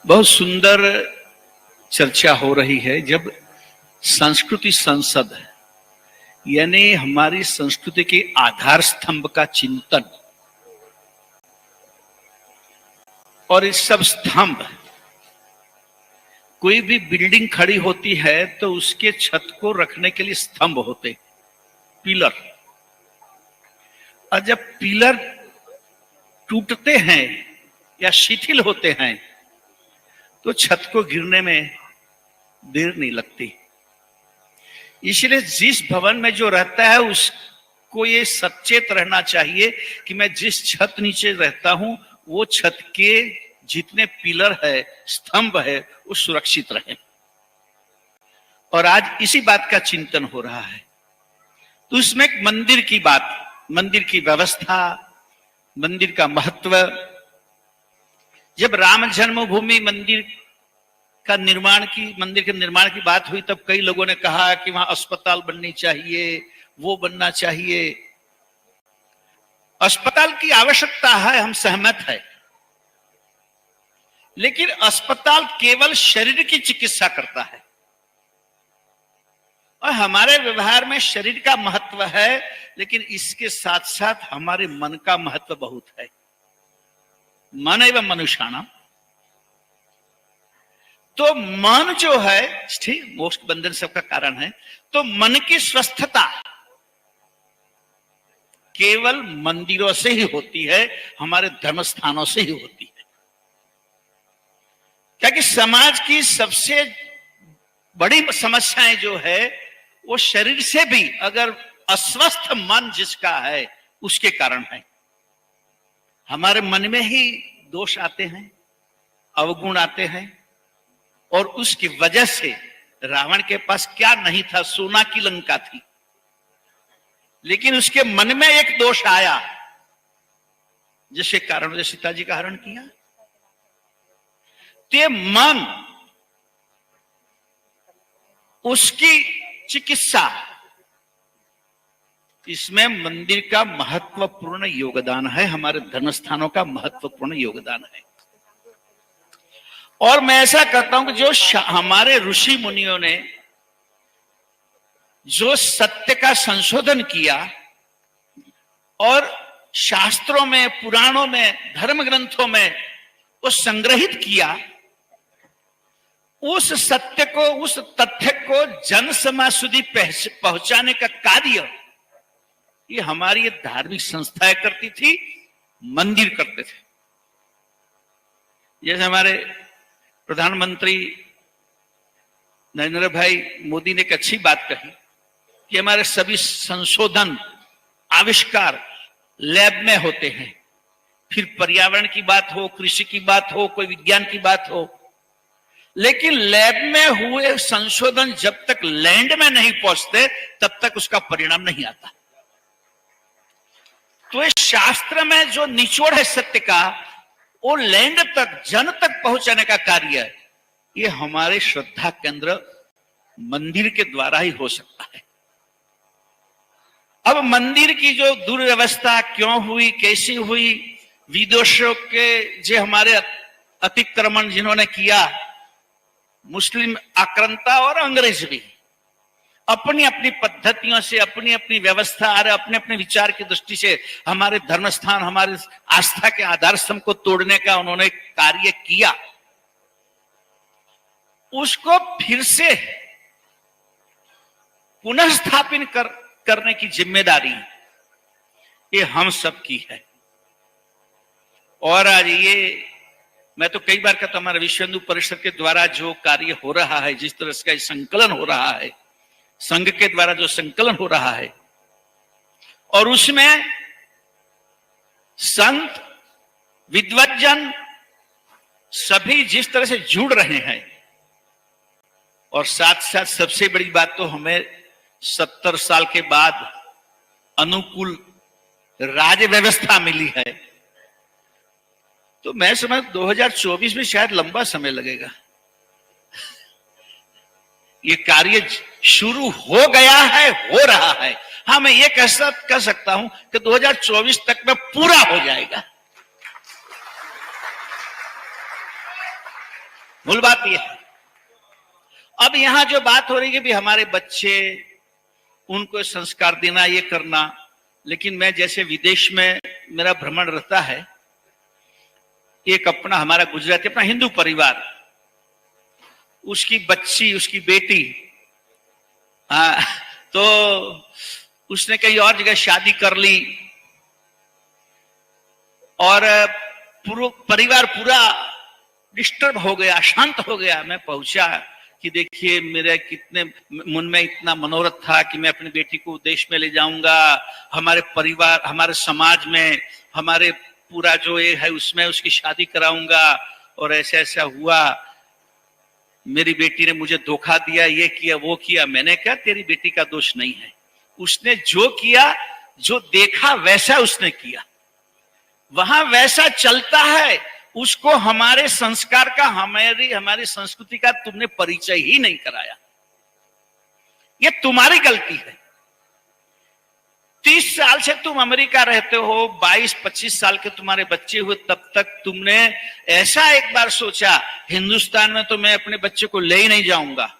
बहुत सुंदर चर्चा हो रही है। जब संस्कृति संसद यानी हमारी संस्कृति के आधार स्तंभ का चिंतन और इस सब स्तंभ, कोई भी बिल्डिंग खड़ी होती है तो उसके छत को रखने के लिए स्तंभ होते, पिलर। और जब पिलर टूटते हैं या शिथिल होते हैं तो छत को गिरने में देर नहीं लगती। इसलिए जिस भवन में जो रहता है उसको ये सचेत रहना चाहिए कि मैं जिस छत नीचे रहता हूं वो छत के जितने पिलर है, स्तंभ है, वो सुरक्षित रहे। और आज इसी बात का चिंतन हो रहा है। तो इसमें एक मंदिर की बात, मंदिर की व्यवस्था, मंदिर का महत्व। जब राम जन्मभूमि मंदिर के निर्माण की बात हुई तब कई लोगों ने कहा कि वहां अस्पताल बननी चाहिए, वो बनना चाहिए। अस्पताल की आवश्यकता है, हम सहमत है, लेकिन अस्पताल केवल शरीर की चिकित्सा करता है और हमारे व्यवहार में शरीर का महत्व है, लेकिन इसके साथ साथ हमारे मन का महत्व बहुत है। मन एवं मनुष्याणाम। तो मन जो है, ठीक, मोक्ष बंधन सबका कारण है। तो मन की स्वस्थता केवल मंदिरों से ही होती है, हमारे धर्म स्थानों से ही होती है। क्या कि समाज की सबसे बड़ी समस्याएं जो है वो शरीर से भी, अगर अस्वस्थ मन जिसका है उसके कारण है। हमारे मन में ही दोष आते हैं, अवगुण आते हैं, और उसकी वजह से रावण के पास क्या नहीं था, सोना की लंका थी, लेकिन उसके मन में एक दोष आया जिसके कारण उसने सीता जी का हरण किया। ते मन, उसकी चिकित्सा, इसमें मंदिर का महत्वपूर्ण योगदान है, हमारे धर्मस्थानों का महत्वपूर्ण योगदान है। और मैं ऐसा करता हूं कि जो हमारे ऋषि मुनियों ने जो सत्य का संशोधन किया और शास्त्रों में, पुराणों में, धर्म ग्रंथों में वो संग्रहित किया, उस सत्य को, उस तथ्य को जन समाज સુધી पहुंचाने का कार्य ये हमारी धार्मिक संस्थाएं करती थी, मंदिर करते थे। जैसे हमारे प्रधानमंत्री नरेंद्र भाई मोदी ने एक अच्छी बात कही कि हमारे सभी संशोधन, आविष्कार लैब में होते हैं। फिर पर्यावरण की बात हो, कृषि की बात हो, कोई विज्ञान की बात हो, लेकिन लैब में हुए संशोधन जब तक लैंड में नहीं पहुंचते तब तक उसका परिणाम नहीं आता। तो इस शास्त्र में जो निचोड़ है सत्य का, वो लैंड तक, जन तक पहुंचाने का कार्य ये हमारे श्रद्धा केंद्र मंदिर के द्वारा ही हो सकता है। अब मंदिर की जो दुर्व्यवस्था क्यों हुई, कैसी हुई, विदेशों के जो हमारे अतिक्रमण जिन्होंने किया, मुस्लिम आक्रांता और अंग्रेज भी अपनी अपनी पद्धतियों से, अपनी अपनी व्यवस्था और अपने अपने विचार की दृष्टि से हमारे धर्मस्थान, हमारे आस्था के आधार स्तंभ को तोड़ने का उन्होंने कार्य किया। उसको फिर से पुनः स्थापित करने की जिम्मेदारी ये हम सब की है। और आज ये मैं तो कई बार कहता हूं, हमारे विश्व हिंदू परिषद के द्वारा जो कार्य हो रहा है, जिस तरह से संकलन हो रहा है, संघ के द्वारा जो संकलन हो रहा है, और उसमें संत, विद्वज्जन सभी जिस तरह से जुड़ रहे हैं, और साथ साथ सबसे बड़ी बात तो हमें 70 साल के बाद अनुकूल राज्य व्यवस्था मिली है। तो मैं समझ 2024 में शायद लंबा समय लगेगा। ये कार्य शुरू हो गया है, हो रहा है। हाँ, मैं ये कह सकता हूं कि 2024 तक में पूरा हो जाएगा। मूल बात यह है। अब यहां जो बात हो रही है कि हमारे बच्चे, उनको संस्कार देना, ये करना, लेकिन मैं जैसे विदेश में मेरा भ्रमण रहता है, एक अपना हमारा गुजराती अपना हिंदू परिवार, उसकी बच्ची, उसकी बेटी, हाँ, तो उसने कहीं और जगह शादी कर ली और परिवार पूरा डिस्टर्ब हो गया, अशांत हो गया। मैं पहुंचा कि देखिए मेरे कितने मन में इतना मनोरथ था कि मैं अपनी बेटी को देश में ले जाऊंगा, हमारे परिवार, हमारे समाज में, हमारे पूरा जो ये है उसमें उसकी शादी कराऊंगा, और ऐसा ऐसा हुआ। मेरी बेटी ने मुझे धोखा दिया, ये किया, वो किया। मैंने कहा तेरी बेटी का दोष नहीं है, उसने जो किया, जो देखा वैसा उसने किया, वहां वैसा चलता है। उसको हमारे संस्कार का, हमारी संस्कृति का तुमने परिचय ही नहीं कराया, ये तुम्हारी गलती है। 30 साल से तुम अमेरिका रहते हो, 22-25 साल के तुम्हारे बच्चे हुए, तब तक तुमने ऐसा एक बार सोचा हिंदुस्तान में तो मैं अपने बच्चे को ले ही नहीं जाऊंगा,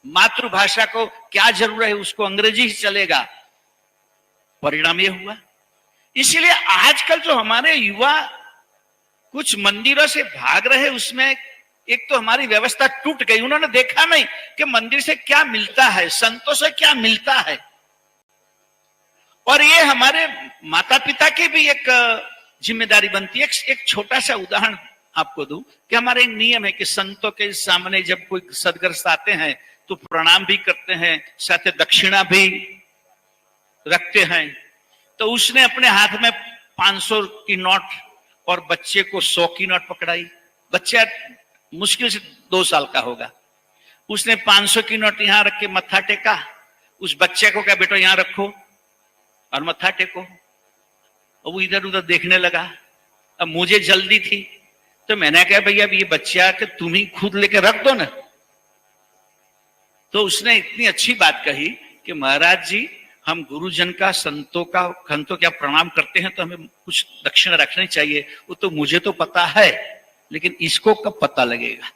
मातृभाषा को क्या जरूरत है, उसको अंग्रेजी ही चलेगा। परिणाम ये हुआ। इसलिए आजकल जो हमारे युवा कुछ मंदिरों से भाग रहे, उसमें एक तो हमारी व्यवस्था टूट गई। उन्होंने देखा नहीं कि मंदिर से क्या मिलता है, संतों से क्या मिलता है। और ये हमारे माता पिता की भी एक जिम्मेदारी बनती है। एक छोटा सा उदाहरण आपको दूं कि हमारे एक नियम है कि संतों के सामने जब कोई सदग्रस्त आते हैं तो प्रणाम भी करते हैं, साथ दक्षिणा भी रखते हैं। तो उसने अपने हाथ में 500 की नोट और बच्चे को 100 की नोट पकड़ाई। बच्चा मुश्किल से 2 साल का होगा। उसने 500 की नोट यहां रख के मत्था टेका। उस बच्चे को क्या, बेटा यहां रखो और मत्था टेको। और वो इधर उधर देखने लगा। अब मुझे जल्दी थी तो मैंने कहा भैया अब ये बच्चा के तुम ही खुद लेके रख दो ना। तो उसने इतनी अच्छी बात कही कि महाराज जी, हम गुरुजन का, संतों क्या प्रणाम करते हैं तो हमें कुछ दक्षिणा रखनी चाहिए। वो तो मुझे तो पता है, लेकिन इसको कब पता लगेगा,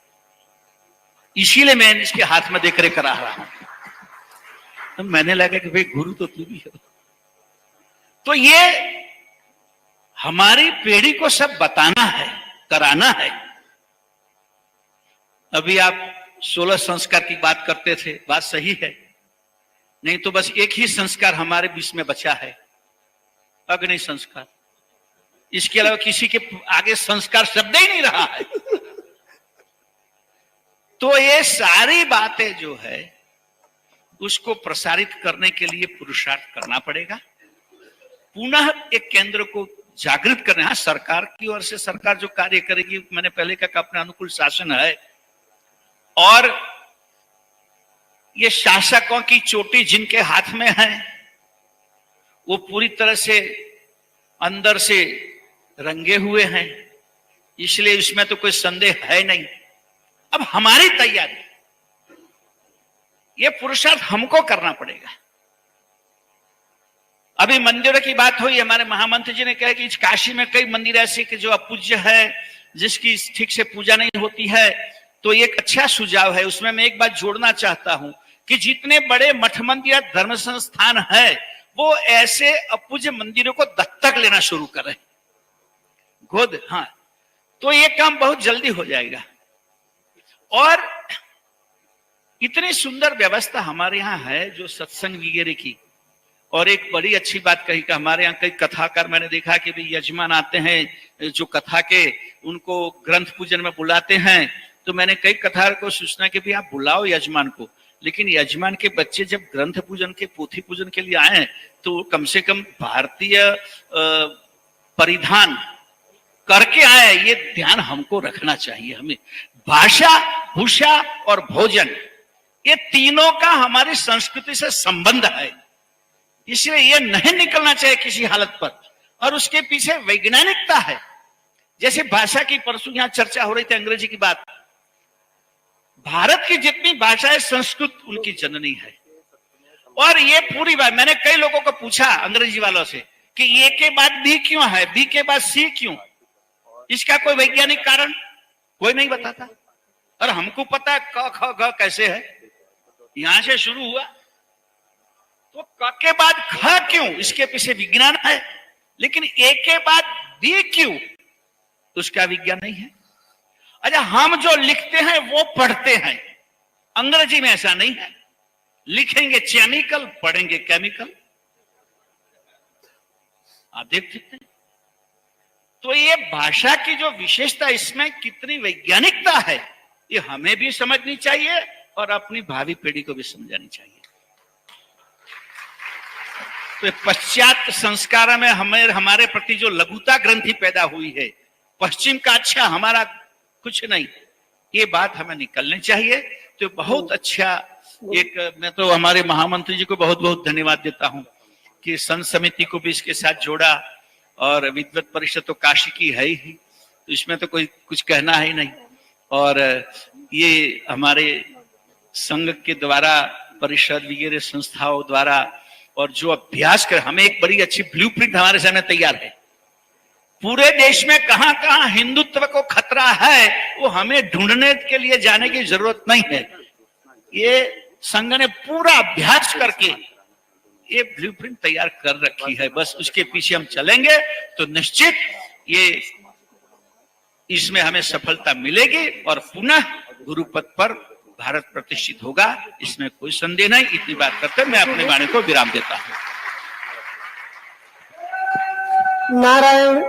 इसीलिए मैं इसके हाथ में देख करा रहा हूं। तो मैंने लगा कि भाई गुरु तो तू भी हो। तो ये हमारी पीढ़ी को सब बताना है, कराना है। अभी आप 16 संस्कार की बात करते थे, बात सही है। नहीं तो बस एक ही संस्कार हमारे बीच में बचा है, अग्नि संस्कार। इसके अलावा किसी के आगे संस्कार शब्द ही नहीं रहा है। तो ये सारी बातें जो है उसको प्रसारित करने के लिए पुरुषार्थ करना पड़ेगा। पुनः एक केंद्र को जागृत करना है। सरकार की ओर से सरकार जो कार्य करेगी, मैंने पहले कहा अपने अनुकूल शासन है, और ये शासकों की चोटी जिनके हाथ में है वो पूरी तरह से अंदर से रंगे हुए हैं, इसलिए इसमें तो कोई संदेह है नहीं। अब हमारी तैयारी, ये पुरुषार्थ हमको करना पड़ेगा। अभी मंदिरों की बात हुई, हमारे महामंत्री जी ने कहा कि काशी में कई मंदिर ऐसे कि जो अपूज्य है, जिसकी ठीक से पूजा नहीं होती है। तो एक अच्छा सुझाव है, उसमें मैं एक बात जोड़ना चाहता हूं कि जितने बड़े मठ मंदिर या धर्म संस्थान है वो ऐसे अपूज्य मंदिरों को दत्तक लेना शुरू करें, गोद। हाँ, तो ये काम बहुत जल्दी हो जाएगा। और इतनी सुंदर व्यवस्था हमारे यहाँ है जो सत्संग वगैरह की। और एक बड़ी अच्छी बात कही कि हमारे यहाँ कई कथाकार मैंने देखा कि भाई यजमान आते हैं जो कथा के, उनको ग्रंथ पूजन में बुलाते हैं। तो मैंने कई कथाकार को सूचना कि भाई आप बुलाओ यजमान को, लेकिन यजमान के बच्चे जब ग्रंथ पूजन के, पोथी पूजन के लिए आए तो कम से कम भारतीय परिधान करके आए, ये ध्यान हमको रखना चाहिए। हमें भाषा, भूषा और भोजन, ये तीनों का हमारी संस्कृति से संबंध है, इसलिए ये नहीं निकलना चाहिए किसी हालत पर। और उसके पीछे वैज्ञानिकता है। जैसे भाषा की, परसों यहां चर्चा हो रही थी अंग्रेजी की बात। भारत की जितनी भाषा है, संस्कृत उनकी जननी है। और ये पूरी बात मैंने कई लोगों को पूछा अंग्रेजी वालों से कि ए के बाद बी क्यों है, बी के बाद सी क्यों, इसका कोई वैज्ञानिक कारण कोई नहीं बताता। और हमको पता है क ख ग कैसे है, यहां से शुरू हुआ, तो क के बाद ख क्यों, इसके पीछे विज्ञान है। लेकिन ए के बाद बी क्यों, उसका विज्ञान नहीं है। अच्छा, हम जो लिखते हैं वो पढ़ते हैं, अंग्रेजी में ऐसा नहीं है, लिखेंगे केमिकल, पढ़ेंगे केमिकल, आप देख सकते हैं। तो ये भाषा की जो विशेषता, इसमें कितनी वैज्ञानिकता है, ये हमें भी समझनी चाहिए और अपनी भावी पीढ़ी को भी समझानी चाहिए। तो पश्चात संस्कार में हमारे प्रति जो लघुता ग्रंथि पैदा हुई है, पश्चिम का अच्छा हमारा कुछ नहीं, ये बात हमें निकलनी चाहिए। तो बहुत अच्छा एक, मैं तो हमारे महामंत्री जी को बहुत बहुत धन्यवाद देता हूं कि संत समिति को भी इसके साथ जोड़ा, और विद्वत परिषद तो काशी की है ही, तो इसमें तो कोई कुछ कहना ही नहीं। और ये हमारे संघ के द्वारा, परिषद वगैरह संस्थाओं द्वारा, और जो अभ्यास कर, हमें एक बड़ी अच्छी ब्लूप्रिंट हमारे सामने तैयार है। पूरे देश में कहां कहां हिंदुत्व को खतरा है, वो हमें ढूंढने के लिए जाने की जरूरत नहीं है। ये संघ ने पूरा अभ्यास करके ये ब्लूप्रिंट तैयार कर रखी है, बस उसके पीछे हम चलेंगे तो निश्चित ये इसमें हमें सफलता मिलेगी और पुनः गुरुपद पर भारत प्रतिष्ठित होगा, इसमें कोई संदेह नहीं। इतनी बात करते मैं अपने वाणी को विराम देता हूं। नारायण।